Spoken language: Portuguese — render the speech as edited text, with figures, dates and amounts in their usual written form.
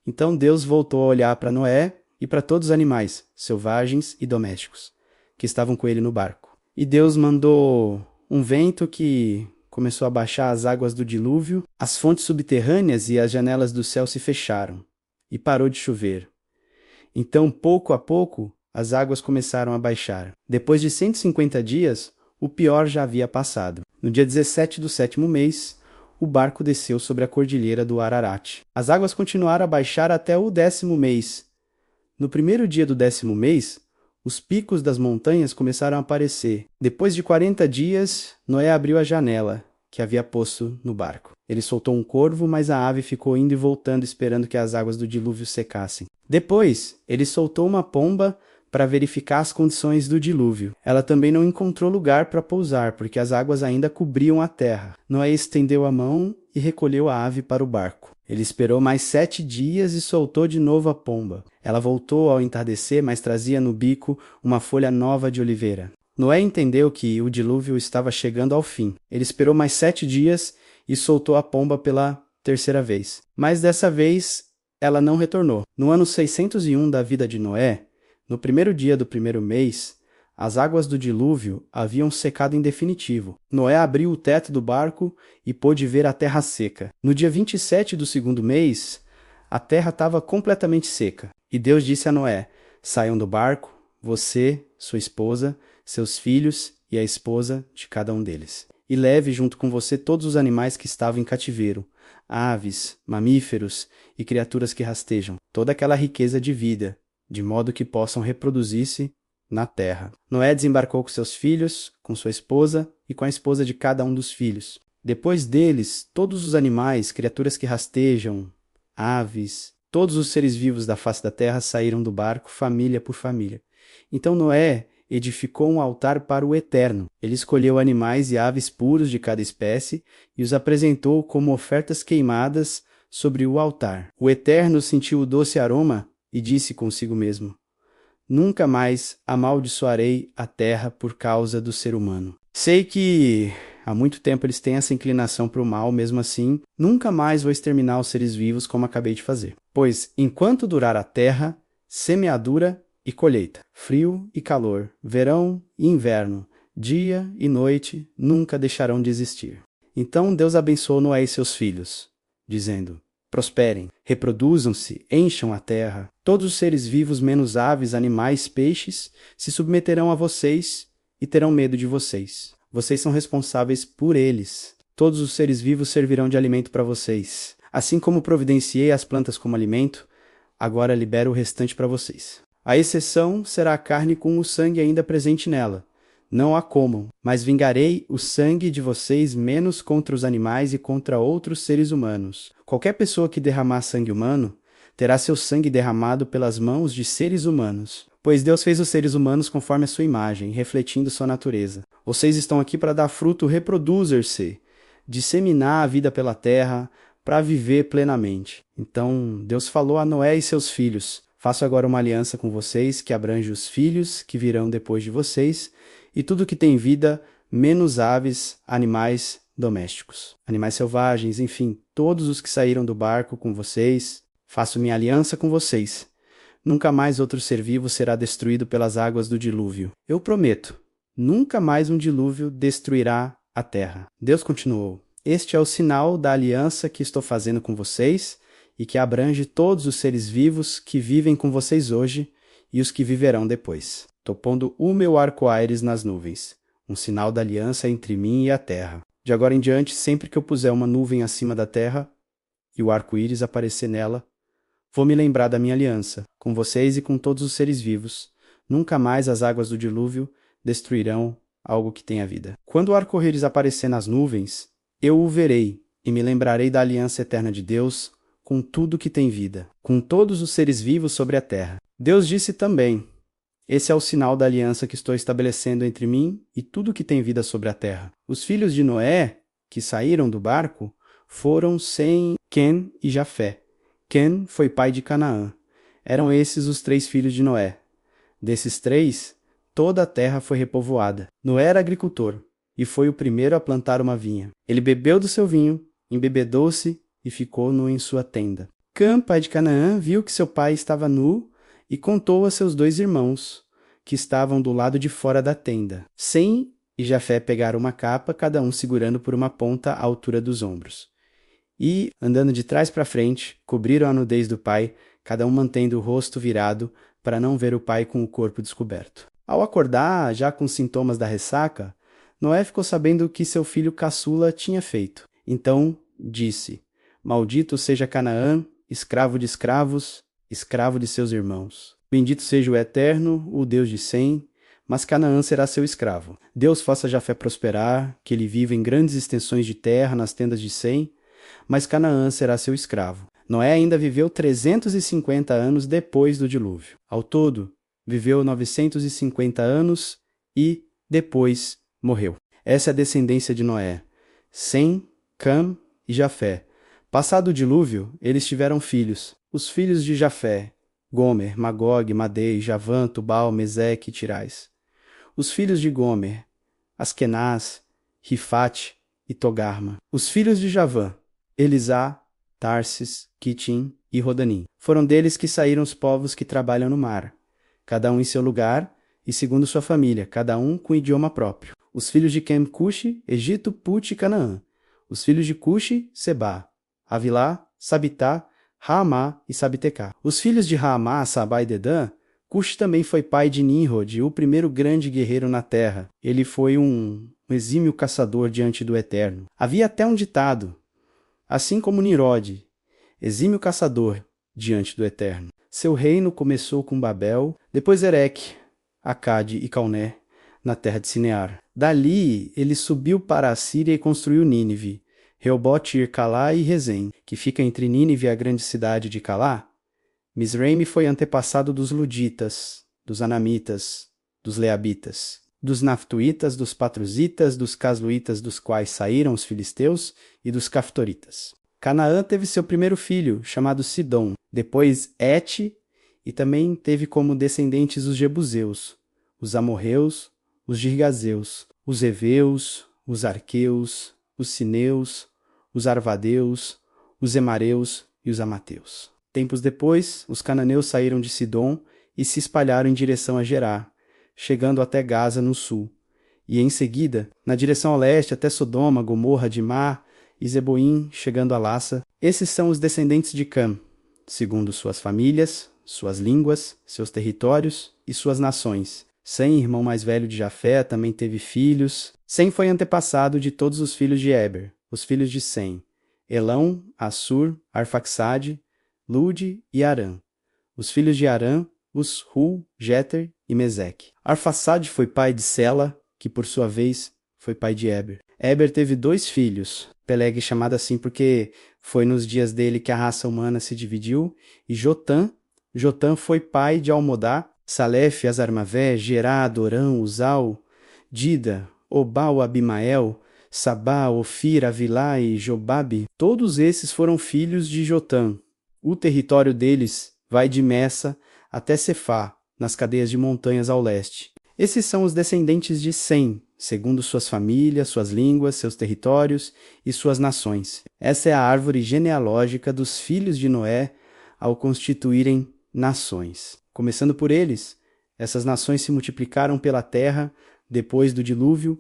Então Deus voltou a olhar para Noé e para todos os animais, selvagens e domésticos, que estavam com ele no barco. E Deus mandou um vento que começou a baixar as águas do dilúvio, as fontes subterrâneas e as janelas do céu se fecharam, e parou de chover. Então, pouco a pouco, as águas começaram a baixar. Depois de 150 dias, o pior já havia passado. No dia 17 do 7º mês, o barco desceu sobre a cordilheira do Ararat. As águas continuaram a baixar até o 10º mês. No primeiro dia do 10º mês, os picos das montanhas começaram a aparecer. Depois de 40 dias, Noé abriu a janela que havia posto no barco. Ele soltou um corvo, mas a ave ficou indo e voltando esperando que as águas do dilúvio secassem. Depois, ele soltou uma pomba para verificar as condições do dilúvio. Ela também não encontrou lugar para pousar, porque as águas ainda cobriam a terra. Noé estendeu a mão e recolheu a ave para o barco. Ele esperou mais 7 dias e soltou de novo a pomba. Ela voltou ao entardecer, mas trazia no bico uma folha nova de oliveira. Noé entendeu que o dilúvio estava chegando ao fim. Ele esperou mais 7 dias e soltou a pomba pela 3ª vez. Mas dessa vez, ela não retornou. No ano 601 da vida de Noé, no primeiro dia do primeiro mês, as águas do dilúvio haviam secado em definitivo. Noé abriu o teto do barco e pôde ver a terra seca. No dia 27 do 2º mês, a terra estava completamente seca. E Deus disse a Noé: saiam do barco, você, sua esposa, seus filhos e a esposa de cada um deles. E leve junto com você todos os animais que estavam em cativeiro, aves, mamíferos e criaturas que rastejam, toda aquela riqueza de vida, de modo que possam reproduzir-se na terra. Noé desembarcou com seus filhos, com sua esposa e com a esposa de cada um dos filhos. Depois deles, todos os animais, criaturas que rastejam, aves, todos os seres vivos da face da terra saíram do barco, família por família. Então Noé edificou um altar para o Eterno. Ele escolheu animais e aves puros de cada espécie e os apresentou como ofertas queimadas sobre o altar. O Eterno sentiu o doce aroma e disse consigo mesmo: nunca mais amaldiçoarei a terra por causa do ser humano. Sei que há muito tempo eles têm essa inclinação para o mal, mesmo assim, nunca mais vou exterminar os seres vivos como acabei de fazer. Pois, enquanto durar a terra, semeadura e colheita, frio e calor, verão e inverno, dia e noite, nunca deixarão de existir. Então Deus abençoou Noé e seus filhos, dizendo: prosperem, reproduzam-se, encham a terra. Todos os seres vivos, menos aves, animais, peixes, se submeterão a vocês e terão medo de vocês. Vocês são responsáveis por eles. Todos os seres vivos servirão de alimento para vocês. Assim como providenciei as plantas como alimento, agora libero o restante para vocês. A exceção será a carne com o sangue ainda presente nela. Não a comam, mas vingarei o sangue de vocês menos contra os animais e contra outros seres humanos. Qualquer pessoa que derramar sangue humano terá seu sangue derramado pelas mãos de seres humanos. Pois Deus fez os seres humanos conforme a sua imagem, refletindo sua natureza. Vocês estão aqui para dar fruto, reproduzir-se, disseminar a vida pela terra, para viver plenamente. Então Deus falou a Noé e seus filhos: faço agora uma aliança com vocês que abrange os filhos que virão depois de vocês e tudo que tem vida, menos aves, animais domésticos, animais selvagens, enfim, todos os que saíram do barco com vocês. Faço minha aliança com vocês. Nunca mais outro ser vivo será destruído pelas águas do dilúvio. Eu prometo, nunca mais um dilúvio destruirá a terra. Deus continuou: este é o sinal da aliança que estou fazendo com vocês e que abrange todos os seres vivos que vivem com vocês hoje e os que viverão depois. Estou pondo o meu arco-íris nas nuvens, um sinal da aliança entre mim e a terra. De agora em diante, sempre que eu puser uma nuvem acima da terra e o arco-íris aparecer nela, vou me lembrar da minha aliança, com vocês e com todos os seres vivos. Nunca mais as águas do dilúvio destruirão algo que tenha vida. Quando o arco-íris aparecer nas nuvens, eu o verei e me lembrarei da aliança eterna de Deus com tudo que tem vida, com todos os seres vivos sobre a terra. Deus disse também: esse é o sinal da aliança que estou estabelecendo entre mim e tudo que tem vida sobre a terra. Os filhos de Noé, que saíram do barco, foram Sem, Quem e Jafé. Quem foi pai de Canaã. Eram esses os 3 filhos de Noé. Desses 3, toda a terra foi repovoada. Noé era agricultor e foi o primeiro a plantar uma vinha. Ele bebeu do seu vinho, embebedou-se e ficou-no em sua tenda. Cã, pai de Canaã, viu que seu pai estava nu e contou a seus 2 irmãos, que estavam do lado de fora da tenda. Sem e Jafé pegaram uma capa, cada um segurando por uma ponta à altura dos ombros. E, andando de trás para frente, cobriram a nudez do pai, cada um mantendo o rosto virado para não ver o pai com o corpo descoberto. Ao acordar, já com sintomas da ressaca, Noé ficou sabendo o que seu filho caçula tinha feito. Então disse: Maldito seja Canaã, escravo de escravos, escravo de seus irmãos. Bendito seja o Eterno, o Deus de Sem, mas Canaã será seu escravo. Deus faça Jafé prosperar, que ele viva em grandes extensões de terra nas tendas de Sem, mas Canaã será seu escravo. Noé ainda viveu 350 anos depois do dilúvio. Ao todo, viveu 950 anos e, depois, morreu. Essa é a descendência de Noé: Sem, Cã e Jafé. Passado o dilúvio, eles tiveram filhos. Os filhos de Jafé: Gomer, Magog, Madei, Javã, Tubal, Meseque e Tirais. Os filhos de Gomer: Askenaz, Rifate e Togarma. Os filhos de Javã: Elisá, Tarsis, Quitim e Rodanim. Foram deles que saíram os povos que trabalham no mar, cada um em seu lugar e segundo sua família, cada um com idioma próprio. Os filhos de Quem, Cuxi, Egito, Put e Canaã. Os filhos de Cuxi, Sebá, Avilá, Sabitá, Raamá e Sabitecá. Os filhos de Raamá, Sabá e Dedã. Cuxi também foi pai de Nimrod, o primeiro grande guerreiro na terra. Ele foi um exímio caçador diante do Eterno. Havia até um ditado: assim como Nimrod, exímio caçador diante do Eterno. Seu reino começou com Babel, depois Ereque, Acade e Calné, na terra de Sinear. Dali ele subiu para a Síria e construiu Nínive, Reobote, Ir-Calá e Rezém, que fica entre Nínive e a grande cidade de Calá. Misraime foi antepassado dos Luditas, dos Anamitas, dos Leabitas, dos Naftuítas, dos Patruzitas, dos Casluítas, dos quais saíram os filisteus, e dos Caftoritas. Canaã teve seu primeiro filho, chamado Sidom, depois Et, e também teve como descendentes os Jebuseus, os Amorreus, os Girgazeus, os Eveus, os Arqueus, os Sineus, os Arvadeus, os Emareus e os Amateus. Tempos depois, os cananeus saíram de Sidom e se espalharam em direção a Gerá, chegando até Gaza no sul, e em seguida, na direção ao leste até Sodoma, Gomorra, Dimá e Zeboim, chegando a Lassa. Esses são os descendentes de Cã, segundo suas famílias, suas línguas, seus territórios e suas nações. Sem, irmão mais velho de Jafé, também teve filhos. Sem foi antepassado de todos os filhos de Éber, os filhos de Sem: Elão, Assur, Arfaxade, Lude e Arã. Os filhos de Arã, os Ru, Jeter e Meseque. Arfaxade foi pai de Sela, que por sua vez foi pai de Éber. Éber teve 2 filhos, Peleg chamado assim porque foi nos dias dele que a raça humana se dividiu, e Jotã. Jotã foi pai de Almodá, Salef, Azarmavé, Gerá, Dorão, Uzal, Dida, Obal, Abimael, Sabá, Ofir, Avilá e Jobabe. Todos esses foram filhos de Jotã. O território deles vai de Messa até Cefá, nas cadeias de montanhas ao leste. Esses são os descendentes de Sem, segundo suas famílias, suas línguas, seus territórios e suas nações. Essa é a árvore genealógica dos filhos de Noé ao constituírem nações. Começando por eles, essas nações se multiplicaram pela terra depois do dilúvio